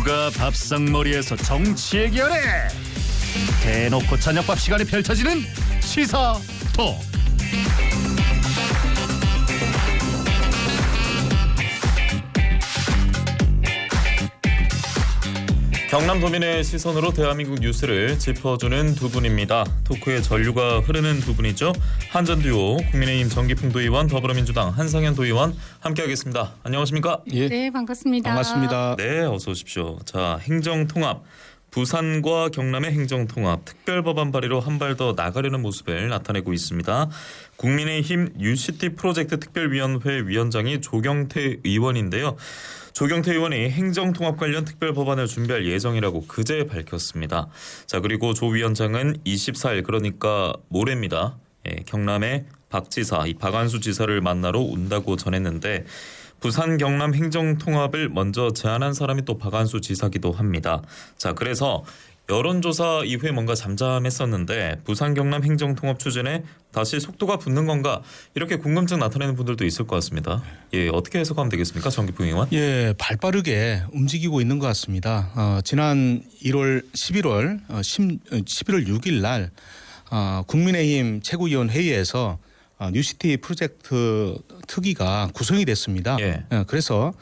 누가 밥상머리에서 정치 얘기하래? 대놓고 저녁밥 시간에 펼쳐지는 시사톡. 경남도민의 시선으로 대한민국 뉴스를 짚어주는 두 분입니다. 토크의 전류가 흐르는 두 분이죠. 한전 듀오 국민의힘 정기풍 도의원, 더불어민주당 한상현 도의원 함께하겠습니다. 안녕하십니까? 예. 네, 반갑습니다. 반갑습니다. 네, 어서 오십시오. 자, 행정통합. 부산과 경남의 행정통합 특별법안 발의로 한 발 더 나가려는 모습을 나타내고 있습니다. 국민의힘 뉴시티 프로젝트 특별위원회 위원장이 조경태 의원인데요. 조경태 의원이 행정통합 관련 특별법안을 준비할 예정이라고 그제 밝혔습니다. 자, 그리고 조 위원장은 24일 그러니까 모레입니다. 경남의 박지사, 이 박안수 지사를 만나러 온다고 전했는데 부산 경남 행정통합을 먼저 제안한 사람이 또 박안수 지사기도 합니다. 자, 그래서 여론조사 이후에 뭔가 잠잠했었는데 부산 경남 행정통합 추진에 다시 속도가 붙는 건가 이렇게 궁금증 나타내는 분들도 있을 것 같습니다. 예, 어떻게 해석하면 되겠습니까, 정기풍 의원? 예, 발빠르게 움직이고 있는 것 같습니다. 지난 11월 6일 날 국민의힘 최고위원 회의에서 뉴시티 프로젝트 특위가 구성이 됐습니다. 예. 그래서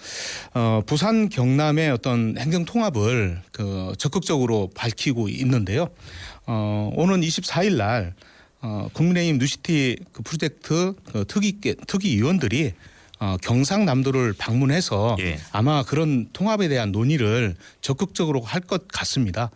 부산 경남의 어떤 행정 통합을 적극적으로 밝히고 있는데요. 오는 24일 날 국민의힘 뉴시티 프로젝트 특위위원들이 경상남도를 방문해서 예. 아마 그런 통합에 대한 논의를 적극적으로 할 것 같습니다.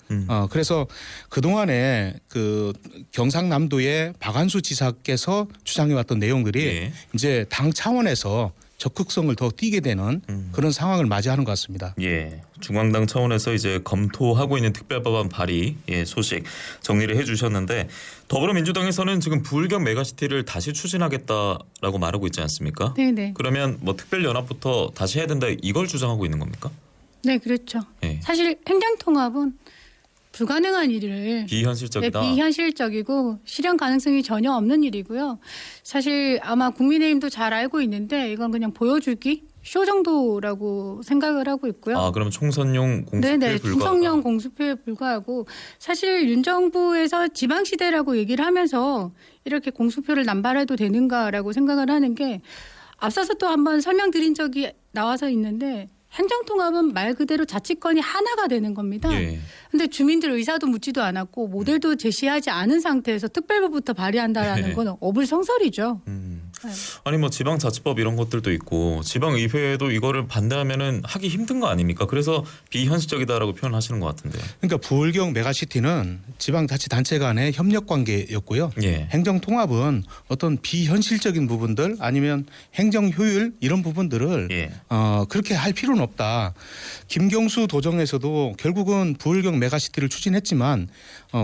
그래서 그동안에 그 경상남도의 박안수 지사께서 주장해왔던 내용들이 예. 이제 당 차원에서 적극성을 더 띠게 되는 그런 상황을 맞이하는 것 같습니다. 예, 중앙당 차원에서 이제 검토하고 있는 특별법안 발의 소식 정리를 해주셨는데 더불어민주당에서는 지금 부울경 메가시티를 다시 추진하겠다라고 말하고 있지 않습니까? 네네. 그러면 뭐 특별연합부터 다시 해야 된다 이걸 주장하고 있는 겁니까? 네, 그렇죠. 예. 사실 행정통합은 불가능한 일을 비현실적이다. 비현실적이고 실현 가능성이 전혀 없는 일이고요. 사실 아마 국민의힘도 잘 알고 있는데 이건 그냥 보여주기 쇼 정도라고 생각을 하고 있고요. 아, 그러면 총선용 공수표에 네네, 불과하다. 총선용 공수표에 불과하고 사실 윤 정부에서 지방시대라고 얘기를 하면서 이렇게 공수표를 남발해도 되는가라고 생각을 하는 게 앞서서 또 한번 설명드린 적이 나와서 있는데 행정통합은 말 그대로 자치권이 하나가 되는 겁니다. 그런데 주민들 의사도 묻지도 않았고 모델도 제시하지 않은 상태에서 특별법부터 발의한다라는 건 어불성설이죠. 아니 뭐 지방자치법 이런 것들도 있고 지방의회도 이거를 반대하면은 하기 힘든 거 아닙니까? 그래서 비현실적이다라고 표현하시는 것 같은데요. 그러니까 부울경 메가시티는 지방자치단체 간의 협력 관계였고요. 예. 행정통합은 어떤 비현실적인 부분들 아니면 행정효율 이런 부분들을 예. 그렇게 할 필요는 없다. 김경수 도정에서도 결국은 부울경 메가시티를 추진했지만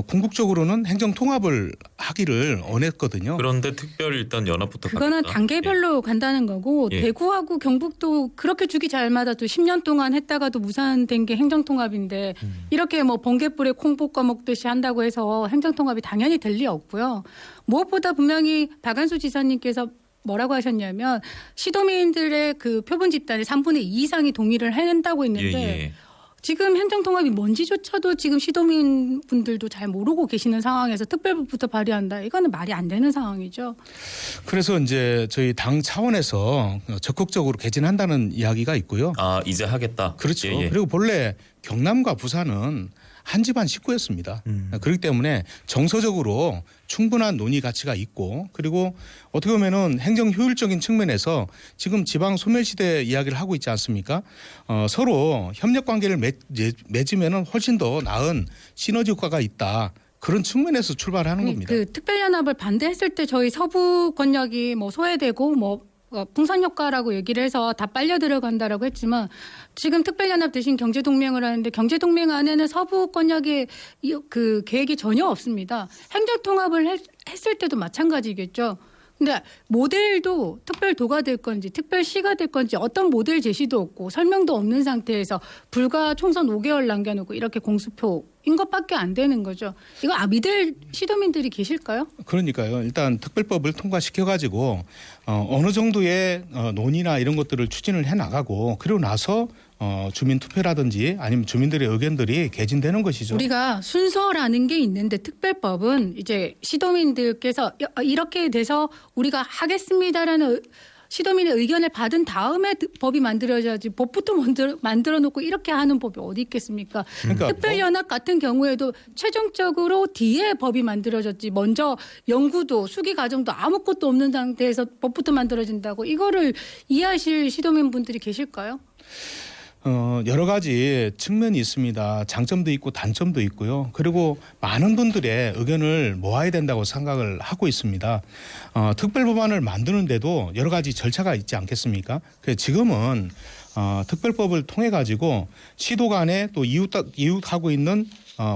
궁극적으로는 행정통합을 하기를 원했거든요. 그런데 특별 일단 연합부터 그거는 가겠다. 단계별로 간다는 거고 예. 대구하고 경북도 그렇게 주기 잘 맞아 또 10년 동안 했다가도 무산된 게 행정통합인데 이렇게 뭐 번개불에 콩 볶아 먹듯이 한다고 해서 행정통합이 당연히 될 리 없고요. 무엇보다 분명히 박안수 지사님께서 뭐라고 하셨냐면 시도민들의 그 표본 집단의 3분의 2 이상이 동의를 해낸다고 했는데 예. 지금 행정통합이 뭔지조차도 지금 시도민분들도 잘 모르고 계시는 상황에서 특별법부터 발의한다. 이거는 말이 안 되는 상황이죠. 그래서 이제 저희 당 차원에서 적극적으로 개진한다는 이야기가 있고요. 아, 이제 하겠다. 그렇죠. 예. 그리고 본래 경남과 부산은 한 집안 식구였습니다. 그렇기 때문에 정서적으로 충분한 논의 가치가 있고 그리고 어떻게 보면은 행정 효율적인 측면에서 지금 지방 소멸시대 이야기를 하고 있지 않습니까? 서로 협력 관계를 맺으면은 훨씬 더 나은 시너지 효과가 있다. 그런 측면에서 출발하는 겁니다. 그 특별연합을 반대했을 때 저희 서부 권력이 뭐 소외되고 뭐 풍선 효과라고 얘기를 해서 다 빨려 들어간다라고 했지만 지금 특별연합 대신 경제동맹을 하는데 경제동맹 안에는 서부 권력의 그 계획이 전혀 없습니다. 행정통합을 했을 때도 마찬가지겠죠. 근데 모델도 특별도가 될 건지 특별시가 될 건지 어떤 모델 제시도 없고 설명도 없는 상태에서 불과 총선 5개월 남겨놓고 이렇게 공수표인 것밖에 안 되는 거죠. 이거 믿을 시도민들이 계실까요? 그러니까요. 일단 특별법을 통과시켜가지고 어느 정도의 논의나 이런 것들을 추진을 해나가고 그리고 나서 주민 투표라든지 아니면 주민들의 의견들이 개진되는 것이죠. 우리가 순서라는 게 있는데 특별법은 이제 시도민들께서 이렇게 돼서 우리가 하겠습니다라는 시도민의 의견을 받은 다음에 법이 만들어져야지 법부터 만들어 놓고 이렇게 하는 법이 어디 있겠습니까? 그러니까 특별연합 같은 경우에도 최종적으로 뒤에 법이 만들어졌지 먼저 연구도 수기 과정도 아무것도 없는 상태에서 법부터 만들어진다고 이거를 이해하실 시도민 분들이 계실까요? 여러 가지 측면이 있습니다. 장점도 있고 단점도 있고요. 그리고 많은 분들의 의견을 모아야 된다고 생각을 하고 있습니다. 특별법안을 만드는데도 여러 가지 절차가 있지 않겠습니까? 그래서 지금은 특별법을 통해 가지고 시도 간에 또 이웃하고 있는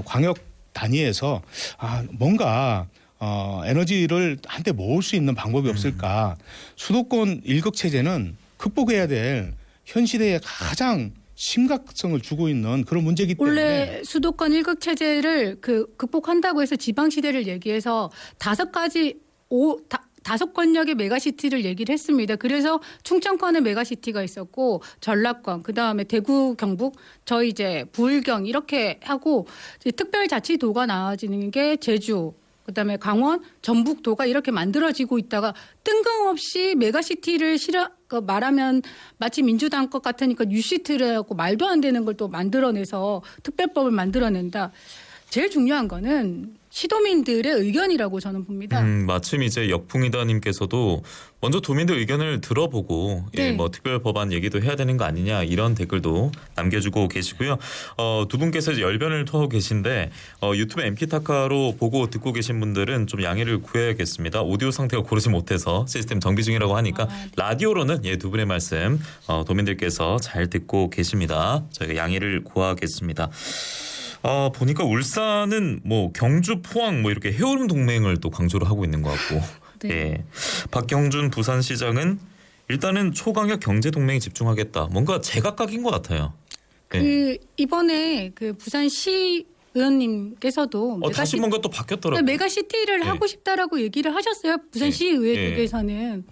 광역 단위에서 뭔가 에너지를 한데 모을 수 있는 방법이 없을까? 수도권 일극 체제는 극복해야 될 현 시대에 가장 심각성을 주고 있는 그런 문제이기 때문에 원래 수도권 일극 체제를 극복한다고 해서 지방 시대를 얘기해서 5 권역의 메가시티를 얘기를 했습니다. 그래서 충청권에 메가시티가 있었고 전라권, 그다음에 대구, 경북, 저희 이제 부울경 이렇게 하고 이제 특별자치도가 나와지는 게 제주, 그다음에 강원, 전북도가 이렇게 만들어지고 있다가 뜬금없이 메가시티를 말하면 마치 민주당 것 같으니까 뉴시티를 하고 말도 안 되는 걸 또 만들어내서 특별법을 만들어낸다. 제일 중요한 거는 시도민들의 의견이라고 저는 봅니다. 마침 이제 역풍이다님께서도 먼저 도민들 의견을 들어보고 네. 뭐 특별 법안 얘기도 해야 되는 거 아니냐 이런 댓글도 남겨주고 계시고요. 두 분께서 이제 열변을 토하고 계신데 유튜브 MK타카로 보고 듣고 계신 분들은 좀 양해를 구해야겠습니다. 오디오 상태가 고르지 못해서 시스템 정비 중이라고 하니까 라디오로는 두 분의 말씀 도민들께서 잘 듣고 계십니다. 저희가 양해를 구하겠습니다. 보니까 울산은 뭐 경주, 포항 뭐 이렇게 해오름 동맹을 또 강조를 하고 있는 것 같고, 네. 예. 박경준 부산시장은 일단은 초강력 경제 동맹에 집중하겠다. 뭔가 제각각인 것 같아요. 예. 이번에 부산시 의원님께서도 다시 뭔가 또 바뀌었더라고요. 메가시티를 예. 하고 싶다라고 얘기를 하셨어요. 부산시의회에서는.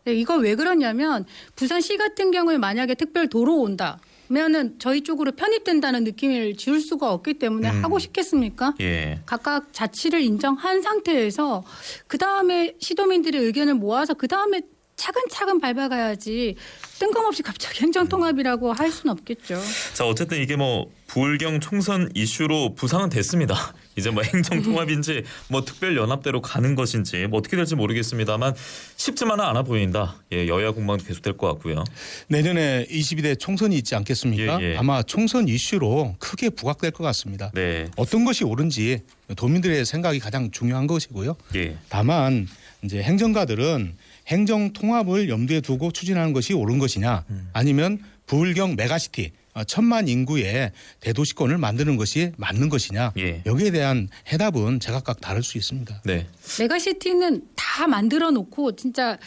네, 이거 왜 그러냐면 부산시 같은 경우에 만약에 특별 도로 온다. 면은 저희 쪽으로 편입된다는 느낌을 지울 수가 없기 때문에 하고 싶겠습니까? 예. 각각 자치를 인정한 상태에서 그다음에 시도민들의 의견을 모아서 그다음에 차근차근 밟아가야지 뜬금없이 갑자기 행정통합이라고 할 수는 없겠죠. 자, 어쨌든 이게 뭐 부울경 총선 이슈로 부상은 됐습니다. 이제 뭐 행정통합인지 뭐 특별연합대로 가는 것인지 뭐 어떻게 될지 모르겠습니다만 쉽지만은 않아 보인다. 예, 여야 공방도 계속될 것 같고요. 내년에 22대 총선이 있지 않겠습니까? 예, 예. 아마 총선 이슈로 크게 부각될 것 같습니다. 네. 어떤 것이 옳은지 도민들의 생각이 가장 중요한 것이고요. 예. 다만 이제 행정가들은 행정 통합을 염두에 두고 추진하는 것이 옳은 것이냐 아니면 부울경 메가시티 1,000만 인구의 대도시권을 만드는 것이 맞는 것이냐 예. 여기에 대한 해답은 제각각 다를 수 있습니다. 네. 메가시티는 다 만들어 놓고 진짜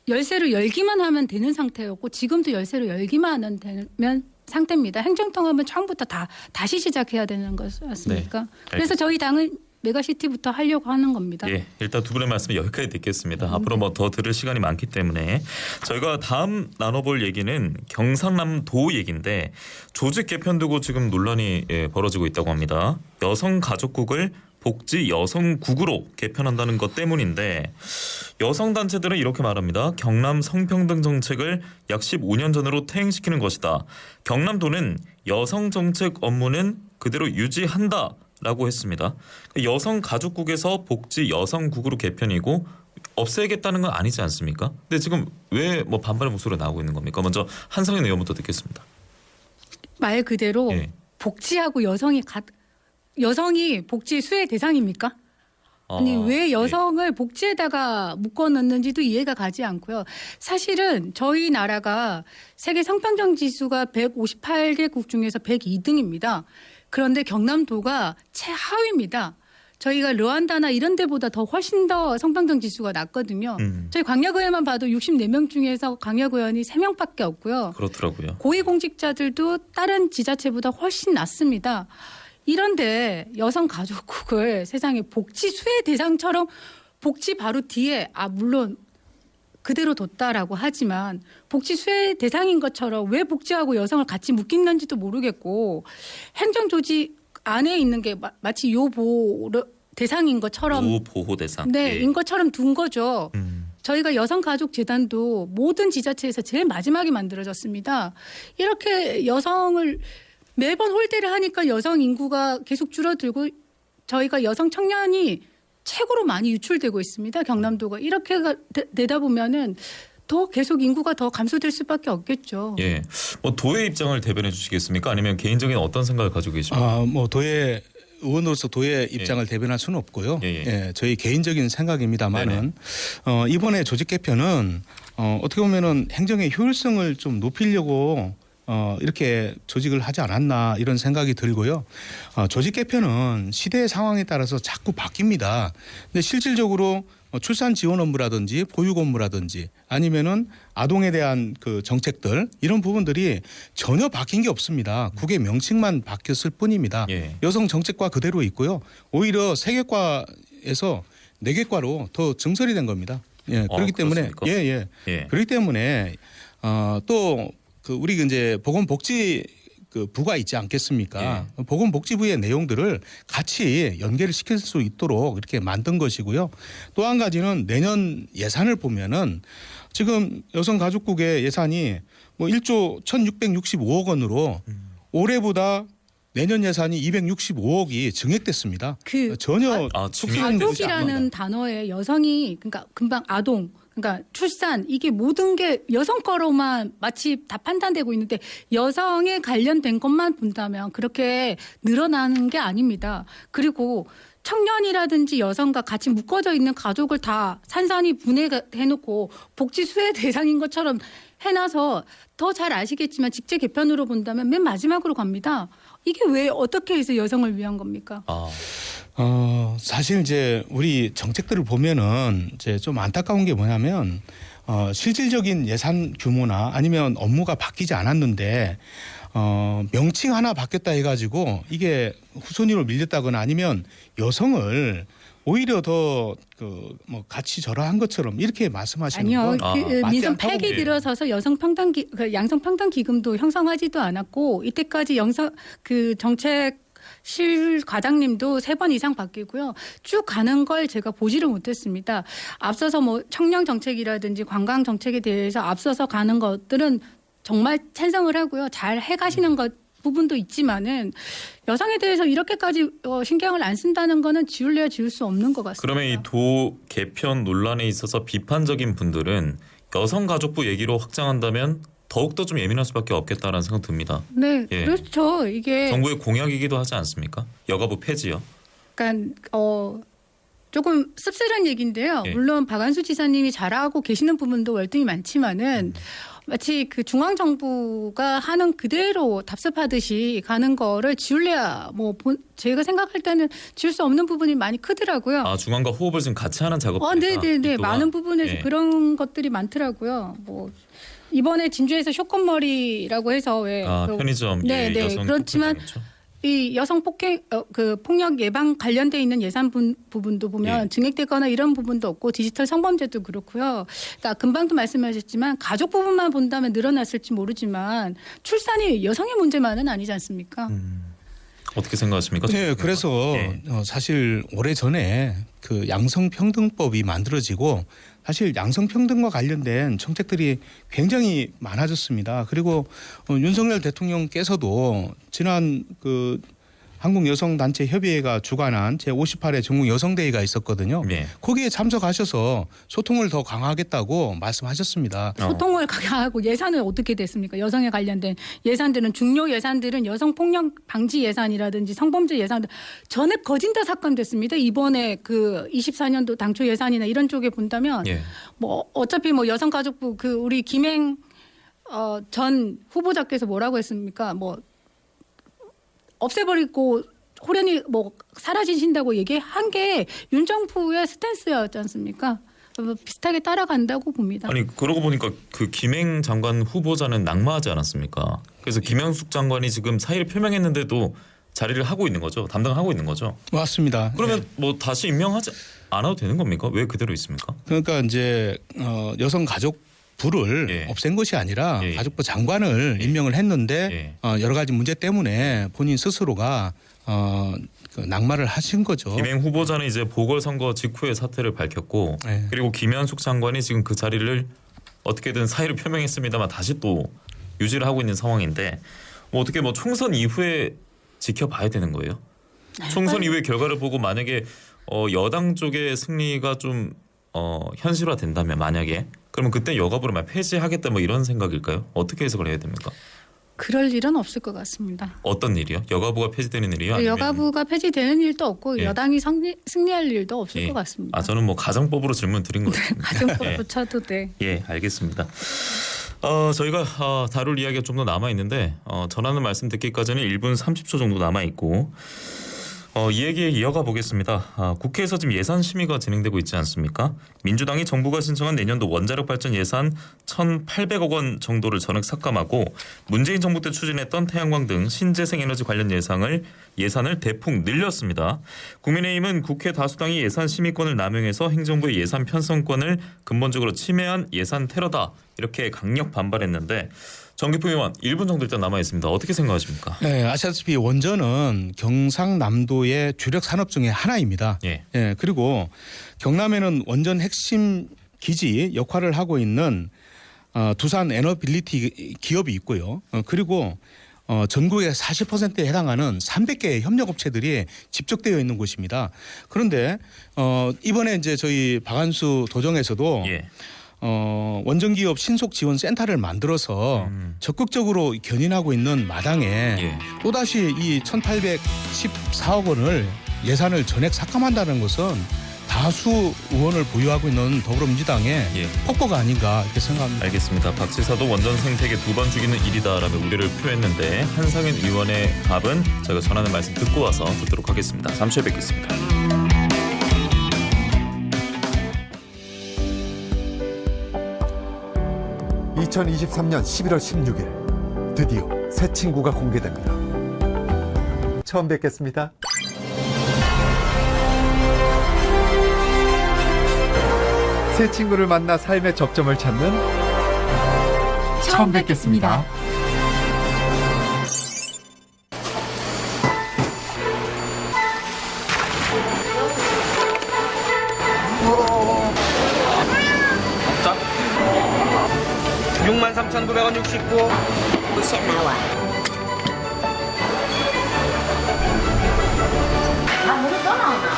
열쇠를 열기만 하면 되는 상태였고 지금도 열쇠를 열기만 하면 되면 상태입니다. 행정통합은 처음부터 다시 시작해야 되는 것이었습니까? 네, 그래서 저희 당은 메가시티부터 하려고 하는 겁니다. 예, 일단 두 분의 말씀 여기까지 듣겠습니다. 앞으로 뭐 더 들을 시간이 많기 때문에 저희가 다음 나눠볼 얘기는 경상남도 얘기인데 조직 개편 두고 지금 논란이 벌어지고 있다고 합니다. 여성가족국을 복지 여성국으로 개편한다는 것 때문인데 여성단체들은 이렇게 말합니다. 경남 성평등 정책을 약 15년 전으로 퇴행시키는 것이다. 경남도는 여성정책 업무는 그대로 유지한다. 라고 했습니다. 여성가족국에서 복지 여성국으로 개편이고 없애겠다는 건 아니지 않습니까? 근데 지금 왜 뭐 반발의 목소리가 나오고 있는 겁니까? 먼저 한성인 의원부터 듣겠습니다. 말 그대로 예. 복지하고 여성이 복지 수혜 대상입니까? 아니 왜 여성을 복지에다가 묶어넣는지도 이해가 가지 않고요. 사실은 저희 나라가 세계 성평등 지수가 158개국 중에서 102등입니다. 그런데 경남도가 최하위입니다. 저희가 르완다나 이런 데보다 훨씬 더 성평등 지수가 낮거든요. 저희 광역의회만 봐도 64명 중에서 광역의원이 3명밖에 없고요. 그렇더라고요. 고위공직자들도 다른 지자체보다 훨씬 낮습니다. 이런데 여성가족국을 세상에 복지 수혜 대상처럼 복지 바로 뒤에 물론 그대로 뒀다라고 하지만 복지 수혜 대상인 것처럼 왜 복지하고 여성을 같이 묶였는지도 모르겠고 행정 조직 안에 있는 게 마치 요보 대상인 것처럼 보호 대상. 네, 예. 인 것처럼 둔 거죠. 저희가 여성가족재단도 모든 지자체에서 제일 마지막에 만들어졌습니다. 이렇게 여성을 매번 홀대를 하니까 여성 인구가 계속 줄어들고 저희가 여성 청년이 최고로 많이 유출되고 있습니다. 경남도가 이렇게 되다 보면은 더 계속 인구가 더 감소될 수밖에 없겠죠. 예. 뭐 도의 입장을 대변해 주시겠습니까? 아니면 개인적인 어떤 생각을 가지고 계십니까? 뭐 도의 의원으로서 도의 입장을 대변할 수는 없고요. 예. 저희 개인적인 생각입니다만은 이번에 조직 개편은 어떻게 보면은 행정의 효율성을 좀 높이려고 이렇게 조직을 하지 않았나 이런 생각이 들고요. 조직 개편은 시대의 상황에 따라서 자꾸 바뀝니다. 근데 실질적으로 출산 지원 업무라든지 보육 업무라든지 아니면은 아동에 대한 그 정책들 이런 부분들이 전혀 바뀐 게 없습니다. 국의 명칭만 바뀌었을 뿐입니다. 예. 여성 정책과 그대로 있고요. 오히려 세계과에서 내계과로 더 증설이 된 겁니다. 예, 그렇기 때문에 그렇습니까? 예. 그렇기 때문에 또 그 우리 이제 보건복지 그 부가 있지 않겠습니까? 보건복지부의 내용들을 같이 연계를 시킬 수 있도록 이렇게 만든 것이고요. 또 한 가지는 내년 예산을 보면은 지금 여성가족국의 예산이 뭐 1조 1,665억 원으로 올해보다 내년 예산이 265억이 증액됐습니다. 전혀 가족이라는 단어에 여성이 그러니까 금방 아동 그러니까 출산 이게 모든 게 여성 거로만 마치 다 판단되고 있는데 여성에 관련된 것만 본다면 그렇게 늘어나는 게 아닙니다. 그리고 청년이라든지 여성과 같이 묶어져 있는 가족을 다 산산이 분해해놓고 복지 수혜 대상인 것처럼 해놔서 더 잘 아시겠지만 직제 개편으로 본다면 맨 마지막으로 갑니다. 이게 왜 어떻게 해서 여성을 위한 겁니까? 사실 이제 우리 정책들을 보면은 이제 좀 안타까운 게 뭐냐면 실질적인 예산 규모나 아니면 업무가 바뀌지 않았는데 명칭 하나 바뀌었다 해가지고 이게 후순위로 밀렸다거나 아니면 여성을 오히려 더 그 뭐 같이 절하한 것처럼 이렇게 말씀하시는 건 민선 8기 들어서서 양성평등기금도 형성하지도 않았고 이때까지 정책 실 과장님도 3번 이상 바뀌고요. 쭉 가는 걸 제가 보지를 못했습니다. 앞서서 뭐 청년 정책이라든지 관광 정책에 대해서 앞서서 가는 것들은 정말 찬성을 하고요. 잘 해가시는 것 부분도 있지만은 여성에 대해서 이렇게까지 신경을 안 쓴다는 거는 지울래야 지울 수 없는 것 같습니다. 그러면 이 도 개편 논란에 있어서 비판적인 분들은 여성가족부 얘기로 확장한다면 더욱더 좀 예민할 수밖에 없겠다라는 생각 듭니다. 네, 그렇죠. 이게 정부의 공약이기도 하지 않습니까? 여가부 폐지요. 그러니까 조금 씁쓸한 얘기인데요. 예. 물론 박안수 지사님이 잘하고 계시는 부분도 월등히 많지만은 마치 그 중앙 정부가 하는 그대로 답습하듯이 가는 거를 지울래야 제가 생각할 때는 지울 수 없는 부분이 많이 크더라고요. 중앙과 호흡을 지금 같이 하는 작업들이다. 네네네. 많은 부분에서 그런 것들이 많더라고요. 이번에 진주에서 쇼컷머리라고 해서 편의점 여성 그렇지만 이 여성 폭력 예방 관련돼 있는 예산 부분도 보면 증액되거나 이런 부분도 없고 디지털 성범죄도 그렇고요. 그러니까 금방도 말씀하셨지만 가족 부분만 본다면 늘어났을지 모르지만 출산이 여성의 문제만은 아니지 않습니까? 어떻게 생각하십니까? 네, 그래서 사실 오래전에 그 양성평등법이 만들어지고 사실 양성평등과 관련된 정책들이 굉장히 많아졌습니다. 그리고 윤석열 대통령께서도 지난 그 한국여성단체협의회가 주관한 제58회 전국여성대회가 있었거든요. 거기에 참석하셔서 소통을 더 강화하겠다고 말씀하셨습니다. 소통을 강화하고 예산은 어떻게 됐습니까? 여성에 관련된 예산들은 중요 예산들은 여성폭력 방지 예산이라든지 성범죄 예산들 전액 거진다 삭감됐습니다. 이번에 그 24년도 당초 예산이나 이런 쪽에 본다면 어차피 여성가족부 우리 김행 전 후보자께서 뭐라고 했습니까? 없애버리고 호련히 사라지신다고 얘기한 게 윤 정부의 스탠스였지 않습니까? 비슷하게 따라간다고 봅니다. 아니 그러고 보니까 그 김행 장관 후보자는 낙마하지 않았습니까? 그래서 김영숙 장관이 지금 사의를 표명했는데도 자리를 하고 있는 거죠. 담당하고 있는 거죠. 맞습니다. 그러면 뭐 다시 임명하지 않아도 되는 겁니까? 왜 그대로 있습니까? 그러니까 이제 여성가족부를 예. 없앤 것이 아니라 예. 가족부 장관을 임명을 했는데 예. 여러 가지 문제 때문에 본인 스스로가 그 낙마를 하신 거죠. 김행 후보자는 이제 보궐선거 직후에 사퇴를 밝혔고 예. 그리고 김현숙 장관이 지금 그 자리를 어떻게든 사의를 표명했습니다만 다시 또 유지를 하고 있는 상황인데 뭐 어떻게 뭐 총선 이후에 지켜봐야 되는 거예요? 총선 이후의 결과를 보고 만약에 여당 쪽의 승리가 좀 현실화된다면 만약에 그러면 그때 여가부를 막 폐지하겠다 뭐 이런 생각일까요? 어떻게 해석을 해야 됩니까? 그럴 일은 없을 것 같습니다. 어떤 일이요? 여가부가 폐지되는 일이요? 아니면 여가부가 폐지되는 일도 없고 예. 여당이 승리할 일도 없을 예. 것 같습니다. 아 저는 뭐 가정법으로 질문 드린 거예요. 가정법조차도 돼. 예, 알겠습니다. 저희가 다룰 이야기가 좀 더 남아 있는데 전하는 말씀 듣기까지는 1분 30초 정도 남아 있고 이 얘기 이어가 보겠습니다. 국회에서 지금 예산 심의가 진행되고 있지 않습니까? 민주당이 정부가 신청한 내년도 원자력 발전 예산 1,800억 원 정도를 전액 삭감하고 문재인 정부 때 추진했던 태양광 등 신재생 에너지 관련 예산을 대폭 늘렸습니다. 국민의힘은 국회 다수당이 예산 심의권을 남용해서 행정부의 예산 편성권을 근본적으로 침해한 예산 테러다 이렇게 강력 반발했는데 정기표 의원 1분 정도 일단 남아 있습니다. 어떻게 생각하십니까? 네, 아시다시피 원전은 경상남도의 주력 산업 중에 하나입니다. 예. 예, 그리고 경남에는 원전 핵심 기지 역할을 하고 있는 두산 에너빌리티 기업이 있고요. 그리고 전국의 40%에 해당하는 300개의 협력업체들이 집적되어 있는 곳입니다. 그런데 이번에 이제 저희 박한수 도정에서도 예. 원전기업 신속지원센터를 만들어서 적극적으로 견인하고 있는 마당에 예. 또다시 이 1,814억 원을 예산을 전액 삭감한다는 것은 다수 의원을 보유하고 있는 더불어민주당의 예. 폭거가 아닌가 이렇게 생각합니다. 알겠습니다. 박 지사도 원전 생태계 2번 죽이는 일이다라며 우려를 표했는데 한상현 의원의 답은 저희가 전하는 말씀 듣고 와서 듣도록 하겠습니다. 잠시 후에 뵙겠습니다. 2023년 11월 16일 드디어 새 친구가 공개됩니다. 처음 뵙겠습니다. 새 친구를 만나 삶의 접점을 찾는 처음 뵙겠습니다. 자, 63,900원 69. 무슨 나와? 아무도 또 나오나?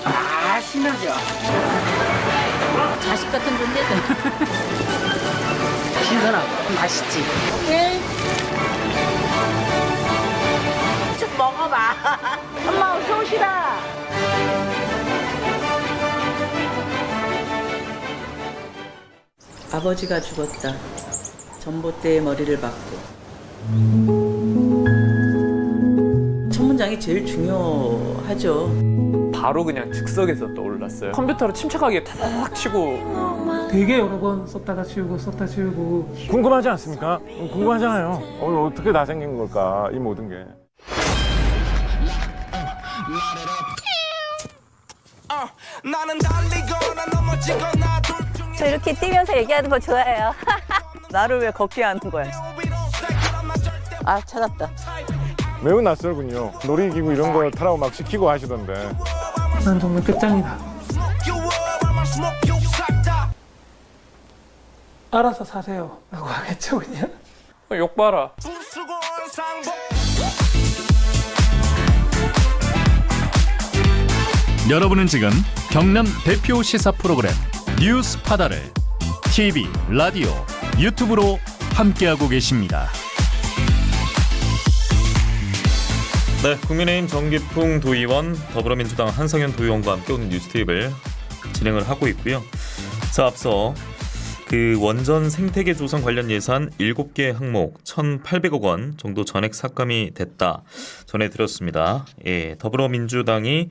아 신나죠? 자식 같은 존재들. 신선하고 맛있지. 오케이. 좀 먹어봐. 엄마 어서 오시라. 아버지가 죽었다. 전봇대에 머리를 박고. 첫 문장이 제일 중요하죠. 바로 그냥 즉석에서 떠올랐어요. 컴퓨터로 침착하게 타닥 치고 되게 여러 번 썼다가 지우고 썼다 지우고. 궁금하지 않습니까? 궁금하잖아요. 어떻게 다 생긴 걸까 이 모든 게. 저 이렇게 뛰면서 얘기하는 거 좋아해요. 나를 왜 걷게 하는 거야? 아 찾았다. 매우 낯설군요. 놀이기구 이런 거 타라고 막 시키고 하시던데. 난 정말 끝장이다. 알아서 사세요 라고 하겠죠 그냥. 욕 봐라. 여러분은 지금 경남 대표 시사 프로그램 뉴스 파다를 TV, 라디오, 유튜브로 함께하고 계십니다. 네, 국민의힘 정기풍 도의원, 더불어민주당 한상현 도의원과 함께 오늘 뉴스테이블 진행을 하고 있고요. 자, 앞서 그 원전 생태계 조성 관련 예산 7개 항목 1,800억 원 정도 전액 삭감이 됐다 전해드렸습니다. 예, 더불어민주당이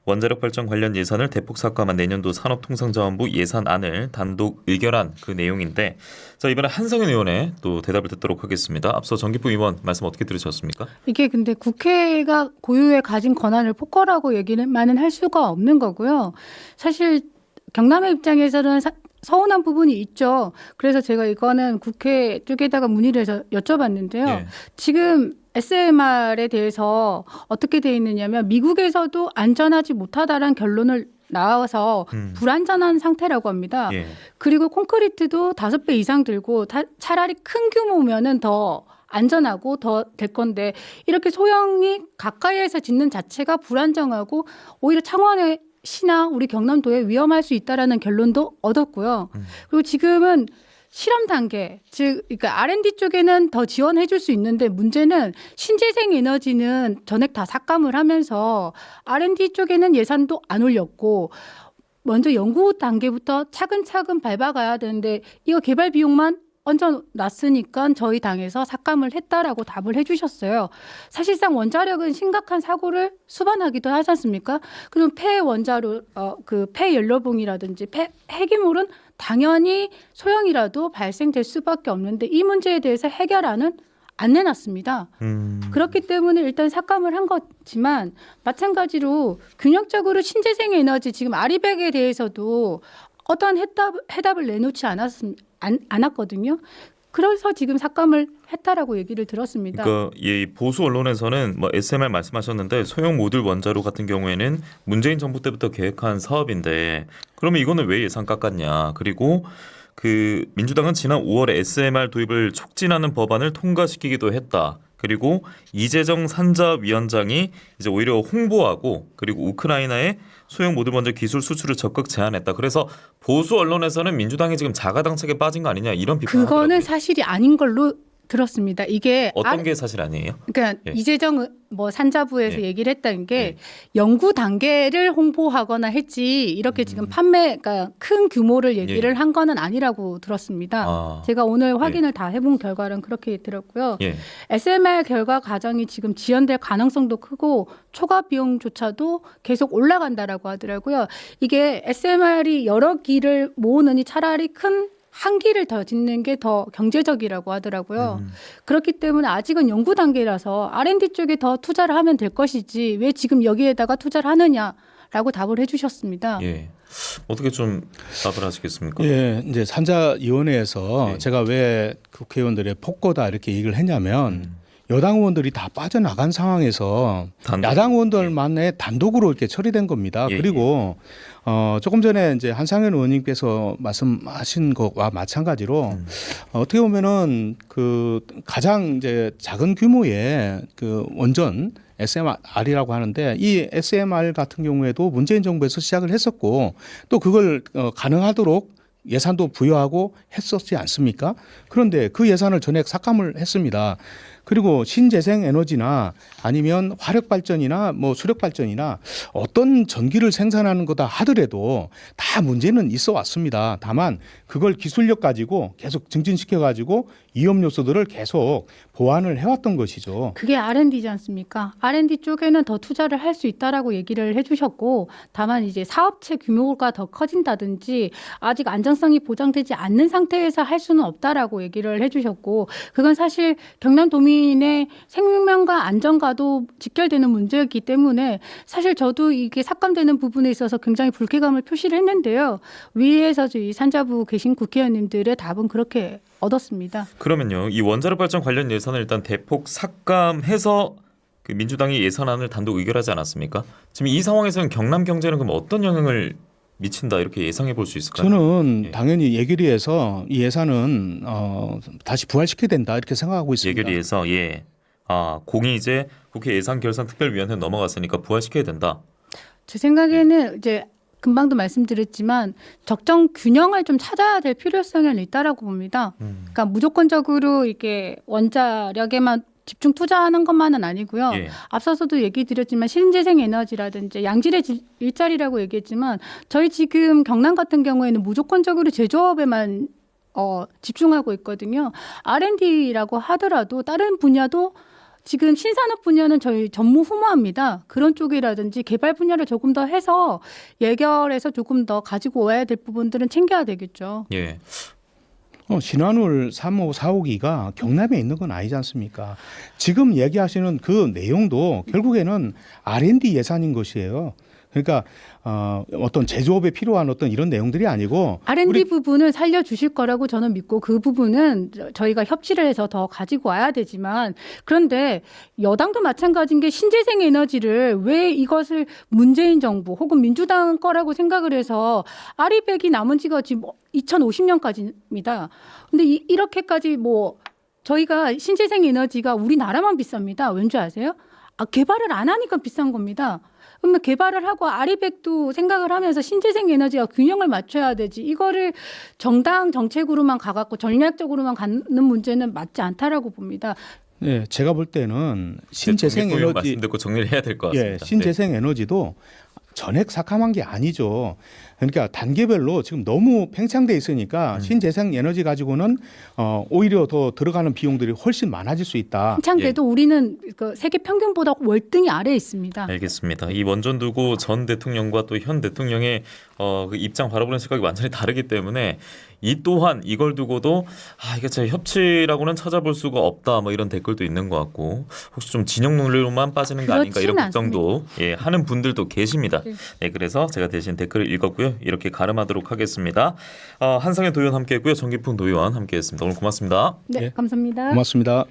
원자력 발전 관련 예산을 대폭 삭감한 내년도 산업통상자원부 예산안을 단독 의결한 그 내용인데, 자 이번에 한성현 의원의 또 대답을 듣도록 하겠습니다. 앞서 정기부 의원 말씀 어떻게 들으셨습니까? 이게 근데 국회가 고유의 가진 권한을 폭거라고 얘기만은 할 수가 없는 거고요. 사실 경남의 입장에서는 서운한 부분이 있죠. 그래서 제가 이거는 국회 쪽에다가 문의를 해서 여쭤봤는데요. 예. 지금 SMR에 대해서 어떻게 돼 있느냐면 미국에서도 안전하지 못하다라는 결론을 나와서 불안전한 상태라고 합니다. 예. 그리고 콘크리트도 5배 이상 들고 차라리 큰 규모면은 더 안전하고 더 될 건데 이렇게 소형이 가까이에서 짓는 자체가 불안정하고 오히려 창원의 시나 우리 경남도에 위험할 수 있다라는 결론도 얻었고요. 그리고 지금은 실험 단계, 즉, 그러니까 R&D 쪽에는 더 지원해 줄 수 있는데 문제는 신재생 에너지는 전액 다 삭감을 하면서 R&D 쪽에는 예산도 안 올렸고 먼저 연구 단계부터 차근차근 밟아가야 되는데 이거 개발 비용만 얹어놨으니까 저희 당에서 삭감을 했다라고 답을 해주셨어요. 사실상 원자력은 심각한 사고를 수반하기도 하지 않습니까? 그럼 폐원자로 그 폐연료봉이라든지 폐기물은 당연히 소형이라도 발생될 수밖에 없는데 이 문제에 대해서 해결안은 안 내놨습니다. 그렇기 때문에 일단 삭감을 한 거지만 마찬가지로 균형적으로 신재생 에너지 지금 아리백에 대해서도 어떠한 해답을 내놓지 않았거든요. 그래서 지금 삭감을 했다라고 얘기를 들었습니다. 그러니까 이 보수 언론에서는 뭐 SMR 말씀하셨는데 소형 모듈 원자로 같은 경우에는 문재인 정부 때부터 계획한 사업인데 그러면 이거는 왜 예산 깎았냐? 그리고 그 민주당은 지난 5월에 SMR 도입을 촉진하는 법안을 통과시키기도 했다. 그리고 이재정 산자위원장이 이제 오히려 홍보하고 그리고 우크라이나의 소형 모듈 원자 기술 수출을 적극 제한했다. 그래서 보수 언론에서는 민주당이 지금 자가당착에 빠진 거 아니냐 이런 비판을 그거는 하더라고요. 사실이 아닌 걸로 들었습니다. 이게 어떤 게 사실 아니에요? 그러니까 예. 이재정 뭐 산자부에서 예. 얘기를 했다는 게 예. 연구 단계를 홍보하거나 했지 이렇게 지금 그러니까 큰 규모를 얘기를 예. 한 거는 아니라고 들었습니다. 아. 제가 오늘 확인을 다 해본 결과는 그렇게 들었고요. 예. SMR 결과 과정이 지금 지연될 가능성도 크고 초과 비용조차도 계속 올라간다라고 하더라고요. 이게 SMR이 여러 기를 모으느니 차라리 한 기를 더 짓는 게 더 경제적이라고 하더라고요. 그렇기 때문에 아직은 연구 단계라서 R&D 쪽에 더 투자를 하면 될 것이지 왜 지금 여기에다가 투자를 하느냐라고 답을 해주셨습니다. 예. 어떻게 좀 답을 하시겠습니까? 예, 이제 산자위원회에서 예. 제가 왜 국회의원들의 폭거다 이렇게 얘기를 했냐면 여당 의원들이 다 빠져나간 상황에서 단독. 야당 의원들만의 단독으로 이렇게 처리된 겁니다. 예, 그리고 조금 전에 이제 한상현 의원님께서 말씀하신 것과 마찬가지로 어떻게 보면은 그 가장 이제 작은 규모의 그 원전 SMR이라고 하는데 이 SMR 같은 경우에도 문재인 정부에서 시작을 했었고 또 그걸 가능하도록 예산도 부여하고 했었지 않습니까? 그런데 그 예산을 전액 삭감을 했습니다. 그리고 신재생 에너지나 아니면 화력 발전이나 뭐 수력 발전이나 어떤 전기를 생산하는 거다 하더라도 다 문제는 있어 왔습니다. 다만 그걸 기술력 가지고 계속 증진시켜 가지고 위험 요소들을 계속 보완을 해왔던 것이죠. 그게 R&D지 않습니까? R&D 쪽에는 더 투자를 할 수 있다라고 얘기를 해주셨고 다만 이제 사업체 규모가 더 커진다든지 아직 안정성이 보장되지 않는 상태에서 할 수는 없다라고 얘기를 해주셨고 그건 사실 경남도민의 생명과 안전과도 직결되는 문제였기 때문에 사실 저도 이게 삭감되는 부분에 있어서 굉장히 불쾌감을 표시를 했는데요. 위에서 저희 산자부 계신 국회의원님들의 답은 그렇게 얻었습니다. 그러면요, 이 원자력 발전 관련 예산을 일단 대폭 삭감해서 그 민주당이 예산안을 단독 의결하지 않았습니까? 지금 이 상황에서는 경남 경제는 그럼 어떤 영향을 미친다 이렇게 예상해 볼 수 있을까요? 저는 예. 당연히 예결위에서 이 예산은 다시 부활시켜야 된다 이렇게 생각하고 있습니다. 예결위에서 예. 공이 이제 국회 예산결산특별위원회 넘어갔으니까 부활시켜야 된다. 제 생각에는 이제 금방도 말씀드렸지만 적정 균형을 좀 찾아야 될 필요성이 있다라고 봅니다. 그러니까 무조건적으로 이게 원자력에만 집중 투자하는 것만은 아니고요. 예. 앞서서도 얘기 드렸지만 신재생 에너지라든지 양질의 일자리라고 얘기했지만 저희 지금 경남 같은 경우에는 무조건적으로 제조업에만 집중하고 있거든요. R&D라고 하더라도 다른 분야도 지금 신산업 분야는 저희 전무후무합니다. 그런 쪽이라든지 개발 분야를 조금 더 해서 예결해서 조금 더 가지고 와야 될 부분들은 챙겨야 되겠죠. 예. 신한울 3호, 4호기가 경남에 있는 건 아니지 않습니까? 지금 얘기하시는 그 내용도 결국에는 R&D 예산인 것이에요. 그러니까 어떤 제조업에 필요한 어떤 이런 내용들이 아니고 R&D 부분은 살려주실 거라고 저는 믿고 그 부분은 저희가 협치를 해서 더 가지고 와야 되지만 그런데 여당도 마찬가지인 게 신재생 에너지를 왜 이것을 문재인 정부 혹은 민주당 거라고 생각을 해서 아리백이 남은 지가 지금 2050년까지입니다. 근데 이렇게까지 뭐 저희가 신재생 에너지가 우리나라만 비쌉니다. 왠지 아세요? 개발을 안 하니까 비싼 겁니다. 그러면 개발을 하고 아리백도 생각을 하면서 신재생 에너지와 균형을 맞춰야 되지. 이거를 정당 정책으로만 가갖고 전략적으로만 가는 문제는 맞지 않다라고 봅니다. 네, 제가 볼 때는 신재생 에너지 에너지 말씀 듣고 정리를 해야 될 것 같습니다. 예, 신재생 에너지도 전액 삭감한 게 아니죠. 그러니까 단계별로 지금 너무 팽창돼 있으니까 신재생 에너지 가지고는 오히려 더 들어가는 비용들이 훨씬 많아질 수 있다. 한창돼도 우리는 그 세계 평균보다 월등히 아래에 있습니다. 알겠습니다. 이 원전 두고 전 대통령과 또 현 대통령의 그 입장 바라보는 시각이 완전히 다르기 때문에 이 또한 이걸 두고도 이게 제 협치라고는 찾아볼 수가 없다 뭐 이런 댓글도 있는 것 같고 혹시 좀 진영 논리로만 빠지는 거 아닌가 이런 걱정도 하는 분들도 계십니다. 네, 그래서 제가 대신 댓글을 읽었고요. 이렇게 가름하도록 하겠습니다. 한상현 도의원 함께했고요. 정기풍 도의원 함께했습니다. 오늘 고맙습니다. 네, 감사합니다. 고맙습니다.